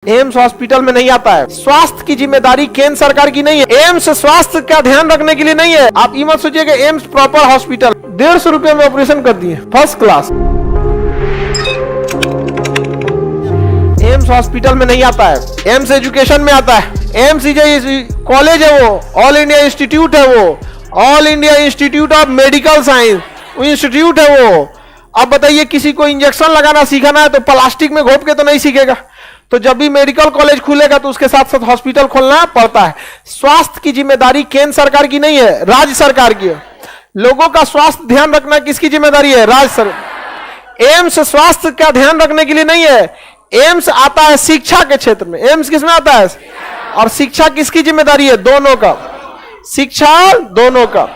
AIIMS hospital में नहीं आता है। स्वास्थ्य की जिम्मेदारी केंद्र सरकार की नहीं है। एम्स स्वास्थ्य का ध्यान रखने के लिए नहीं है। आप ये मत सोचिए कि एम्स प्रॉपर हॉस्पिटल 150 रुपए में ऑपरेशन कर दिए फर्स्ट क्लास। एम्स हॉस्पिटल में नहीं आता है, एम्स एजुकेशन में आता है। एम्स कॉलेज है, वो ऑल इंडिया इंस्टीट्यूट है, वो all India institute of medical science institute है वो। अब बताइए किसी को इंजेक्शन लगाना सीखना है तो प्लास्टिक में घोप के तो नहीं सीखेगा। तो जब भी मेडिकल कॉलेज खुलेगा तो उसके साथ साथ हॉस्पिटल खोलना पड़ता है। स्वास्थ्य की जिम्मेदारी केंद्र सरकार की नहीं है, राज्य सरकार की है। लोगों का स्वास्थ्य ध्यान रखना किसकी जिम्मेदारी है? राज्य सरकार। एम्स स्वास्थ्य का ध्यान रखने के लिए नहीं है। एम्स आता है शिक्षा के क्षेत्र में। एम्स किसमें आता है? और शिक्षा किसकी जिम्मेदारी है? दोनों का। शिक्षा दोनों का।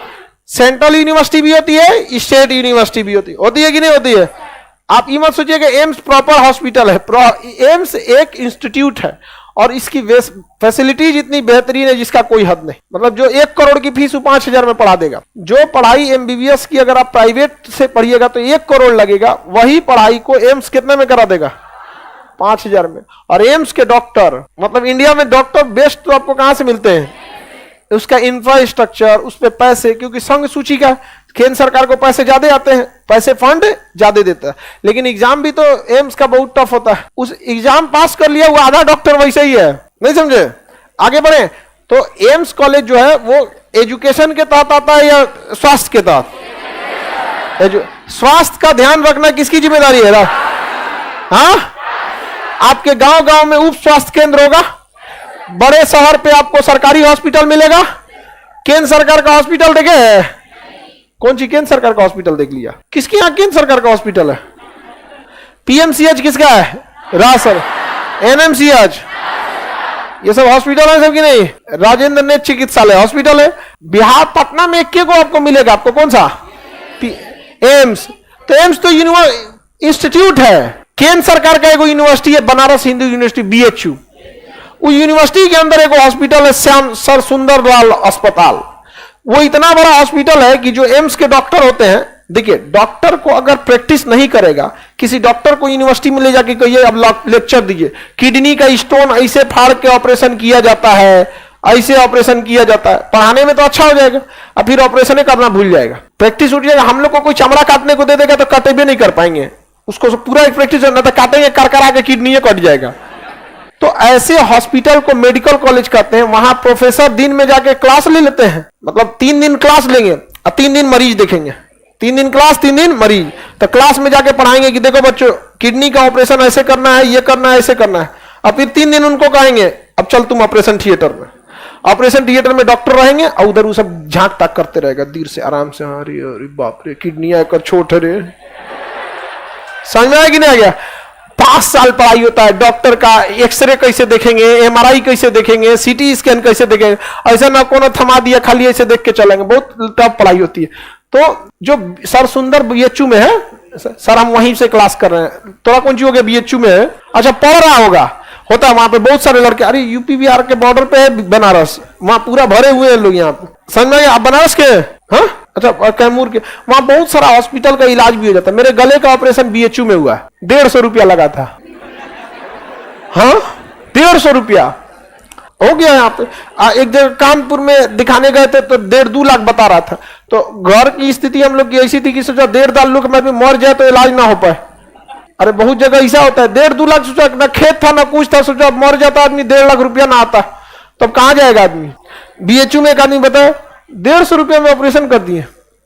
सेंट्रल यूनिवर्सिटी भी होती है, स्टेट यूनिवर्सिटी भी होती है कि नहीं होती है? आप ये मत सोचिए कि एम्स प्रॉपर हॉस्पिटल है। एम्स एक इंस्टीट्यूट है और इसकी फैसिलिटीज इतनी बेहतरीन है जिसका कोई हद नहीं। मतलब जो 1 करोड़ की फीस 5,000 में पढ़ा देगा। जो पढ़ाई एमबीबीएस की अगर आप प्राइवेट से पढ़िएगा तो 1 करोड़ लगेगा, वही पढ़ाई को एम्स कितने में करा देगा? 5,000 में। और एम्स के डॉक्टर, मतलब इंडिया में डॉक्टर बेस्ट तो आपको कहां से मिलते हैं? उसका इंफ्रास्ट्रक्चर, उस पे पैसे, क्योंकि संघ सूची का केंद्र सरकार को पैसे ज्यादा आते हैं, पैसे फंड ज्यादा देता है। लेकिन एग्जाम भी तो एम्स का बहुत टफ होता है। उस एग्जाम पास कर लिया वो आधा डॉक्टर वैसे ही है, नहीं समझे? आगे बढ़े तो एम्स कॉलेज जो है वो एजुकेशन के तहत आता है या स्वास्थ्य के तहत? स्वास्थ्य का ध्यान रखना किसकी जिम्मेदारी है? हाँ, आपके गांव गांव में उप स्वास्थ्य केंद्र होगा, बड़े शहर पे आपको सरकारी हॉस्पिटल मिलेगा। केंद्र सरकार का हॉस्पिटल देखे? कौन सी केंद्र सरकार का हॉस्पिटल देख लिया? किसके यहाँ केंद्र सरकार का हॉस्पिटल है? पीएमसीएच किसका है? रासर। एनएमसीएच, ये सब हॉस्पिटल है सब की नहीं? राजेंद्र नेत्र चिकित्सालय हॉस्पिटल है। बिहार पटना में एक को आपको मिलेगा। आपको कौन सा? एम्स। तो एम्स तो इंस्टीट्यूट है। केंद्र सरकार का एक यूनिवर्सिटी है, बनारस हिंदू यूनिवर्सिटी बीएचयू। उस यूनिवर्सिटी के अंदर एक हॉस्पिटल है, श्याम सर सुंदरलाल अस्पताल। वो इतना बड़ा हॉस्पिटल है कि जो एम्स के डॉक्टर होते हैं, देखिए डॉक्टर को अगर प्रैक्टिस नहीं करेगा, किसी डॉक्टर को यूनिवर्सिटी में ले जाके कहिए अब लेक्चर दीजिए, किडनी का स्टोन ऐसे फाड़ के ऑपरेशन किया जाता है, ऐसे ऑपरेशन किया जाता है, पढ़ाने में तो अच्छा हो जाएगा और फिर ऑपरेशन करना भूल जाएगा, प्रैक्टिस उठ जाएगा। हम लोग को कोई चमड़ा काटने को दे देगा तो काटे भी नहीं कर पाएंगे, उसको पूरा एक प्रैक्टिस करना था, काटेंगे कर के किडनी कट जाएगा। तो ऐसे हॉस्पिटल को मेडिकल कॉलेज कहते हैं। वहां प्रोफेसर दिन में जाके क्लास ले लेते हैं, मतलब 3 दिन क्लास लेंगे और 3 दिन मरीज देखेंगे। 3 दिन क्लास, 3 दिन मरीज। तो क्लास में जाके पढ़ाएंगे कि देखो बच्चों किडनी का ऑपरेशन ऐसे करना है, ये करना है, ऐसे करना है। और फिर 3 दिन उनको कहेंगे अब चल तुम ऑपरेशन थिएटर में। ऑपरेशन थिएटर में डॉक्टर रहेंगे और उधर वो सब झांक ताक करते रहेगा देर से आराम से। अरे अरे बाप रे, किडनी आकर छोट रे। समझ में आया कि नहीं आ गया? 5 साल पढ़ाई होता है डॉक्टर का। एक्सरे कैसे देखेंगे, एमआरआई कैसे देखेंगे, सीटी स्कैन कैसे देखेंगे, ऐसा ना कोनो थमा दिया खाली ऐसे देख के चलेंगे। बहुत टफ पढ़ाई होती है। तो जो सर सुंदर बीएचयू में है, सर हम वहीं से क्लास कर रहे हैं, थोड़ा कौन सी हो गया बीएचयू में है, अच्छा पढ़ रहा होगा, होता है वहां पे बहुत सारे लड़के। अरे यूपी बिहार के बॉर्डर पे है बनारस, वहां पूरा भरे हुए हैं लोग। यहाँ पे समझ में आप बनारस के? हाँ, अच्छा कैमूर के। वहां बहुत सारा हॉस्पिटल का इलाज भी हो जाता है। मेरे गले का ऑपरेशन बीएचयू में हुआ है, 150 रुपया लगा था। हाँ, 150 रुपया हो गया। यहाँ पे एक जगह कानपुर में दिखाने गए थे तो 1.5-2 लाख बता रहा था। तो घर की स्थिति हम लोग की ऐसी थी कि सोचा 1.5 लाख में भी मर जाए तो इलाज ना हो पाए। अरे बहुत जगह ऐसा होता है, 1.5-2 लाख सोचा, ना खेत था ना कुछ था, सोचा मर जाता आदमी 1.5 लाख रुपया ना आता, तब कहां जाएगा आदमी? बीएचयू में एक आदमी बताया 150 रुपया में ऑपरेशन कर दिए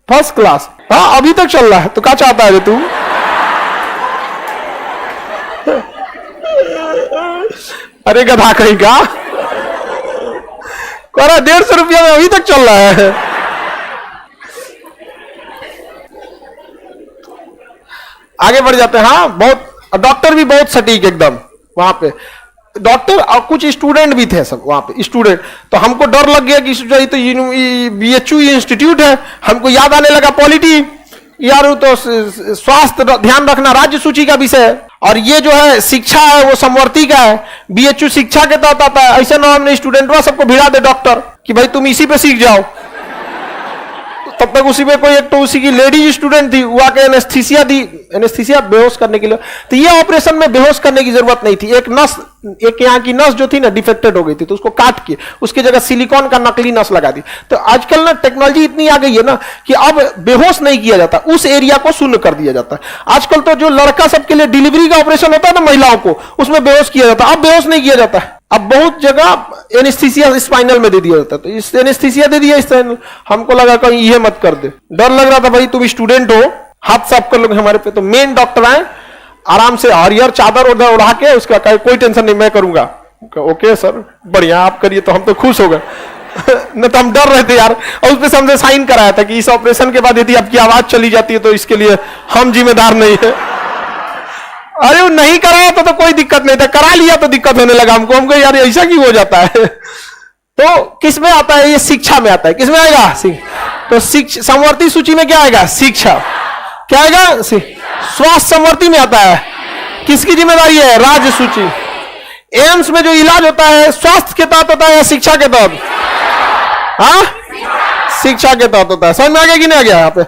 फर्स्ट क्लास। हाँ, अभी तक चल रहा है। तो क्या चाहता है तू? अरे गधा कहीं का, 150 रुपया में अभी तक चल रहा है। आगे बढ़ जाते हैं। हाँ, बहुत डॉक्टर भी बहुत सटीक एकदम वहां पे डॉक्टर, और कुछ स्टूडेंट भी थे सब वहां पे स्टूडेंट। तो हमको डर लग गया कि तो बीएचयू इंस्टीट्यूट है, हमको याद आने लगा पॉलिटी यार, तो स्वास्थ्य ध्यान रखना राज्य सूची का विषय है, और ये जो है शिक्षा है वो समवर्ती का है, बीएचयू शिक्षा के तहत आता है। ऐसा ना हमने स्टूडेंट सबको भिड़ा दे डॉक्टर कि भाई तुम इसी पे सीख जाओ। तब तक उसी पे कोई एक तो उसी की लेडीज स्टूडेंट थी, वो आके एनेस्थीसिया दी, एनेस्थीसिया बेहोश करने के लिए। तो ये ऑपरेशन में बेहोश करने की जरूरत नहीं थी। एक नस, एक यहाँ की नस जो थी ना डिफेक्टेड हो गई थी, तो उसको काट के उसकी जगह सिलिकॉन का नकली नस लगा दी। तो आजकल ना टेक्नोलॉजी इतनी आ गई है ना कि अब बेहोश नहीं किया जाता, उस एरिया को शून्य कर दिया जाता है। आजकल तो जो लड़का सबके लिए डिलीवरी का ऑपरेशन होता है ना महिलाओं को, उसमें बेहोश किया जाता है, अब बेहोश नहीं किया जाता है। अब बहुत जगह एनेस्थीसिया स्पाइनल में दे दिया जाता है, तो इस एनेस्थीसिया दे दिया इस टाइम। हमको लगा कहीं ये मत कर दे, डर लग रहा था भाई तुम स्टूडेंट हो, हाथ साफ कर लोगे हमारे पे। तो मेन डॉक्टर आए, आराम से हरियर चादर उधर उड़ा के उसका कोई टेंशन नहीं, मैं करूंगा। ओके सर, बढ़िया, आप करिए। तो हम तो खुश हो गए न तो हम डर रहे थे यार। और उस पर हमसे साइन कराया था कि इस ऑपरेशन के बाद यदि आपकी आवाज चली जाती है तो इसके लिए हम जिम्मेदार नहीं है। अरे वो नहीं कराया तो कोई दिक्कत नहीं था, करा लिया तो दिक्कत होने लगा हमको यार ऐसा क्यों हो जाता है। तो किस में आता है ये? शिक्षा में आता है। किस में आएगा? तो शिक्षा समवर्ती सूची में क्या आएगा? शिक्षा। क्या आएगा? स्वास्थ्य समवर्ती में आता है। किसकी जिम्मेदारी है? राज्य सूची। एम्स में जो इलाज होता है स्वास्थ्य के तहत होता है या शिक्षा के तहत? हाँ, शिक्षा के तहत होता है। समझ में आ गया कि नहीं आ गया यहाँ पे?